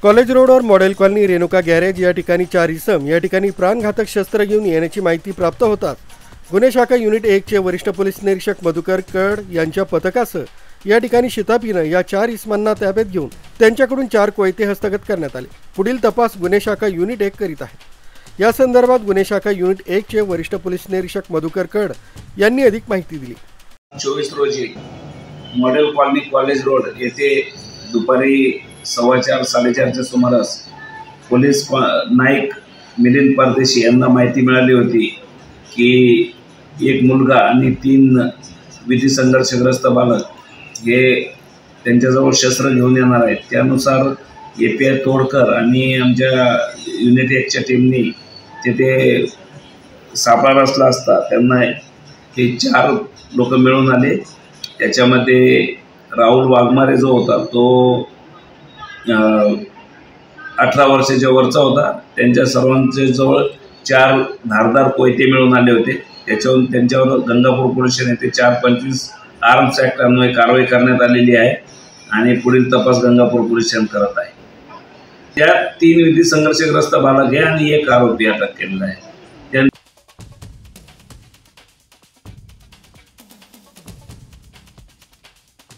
College road और model colony Renuka garage या ठिकाणी 4 इसम या ठिकाणी प्राणघातक शस्त्र घेऊन येण्याची माहिती प्राप्त होतात गुन्हे शाखा युनिट 1 चे वरिष्ठ पोलीस निरीक्षक मधुकर कड यांच्या पथकासह या ठिकाणी शिताफीने या 4 इसमांना ताब्यात घेऊन त्यांच्याकडून 4 कोयते हस्तगत करण्यात आले। पुढील तपास गुन्हे शाखा युनिट 1 करीत आहे। या संदर्भात गुन्हे शाखा युनिट 1 चे वरिष्ठ पोलीस निरीक्षक मधुकर कड यांनी अधिक माहिती दिली। 24 रोजी मॉडेल कॉलनी कॉलेज रोड येथे दुपारी 4:15-4:30च्या सुमारास पोलीस नाईक मिलिंद परदेशी यांना माहिती मिळाली होती की एक मुलगा आणि 3 विधी संघर्षग्रस्त बालक हे त्यांच्याजवळ शस्त्र घेऊन येणार आहेत। त्यानुसार API तोडकर आणि आमच्या युनिट 1च्या टीमनी तिथे सापळा रचला असता त्यांना हे 4 लोक मिळून आले। त्याच्यामध्ये राहुल वाघमारे जो होता तो 18 वर्षाच्या वरचा होता। त्यांच्या सर्वांचे जवळ 4 धारदार कोयते मिळून आले होते। त्याच्यावरून त्यांच्यावर गंगापूर पोलीस स्टेशन येथे 425 आर्म्स ॲक्ट अन्वये कारवाई करण्यात आलेली आहे आणि पुढील तपास गंगापूर पोलीस स्टेशन करत आहे। त्या 3 विधी संघर्षग्रस्त बालक आहे आणि 1 आरोपी अटक केलेला आहे।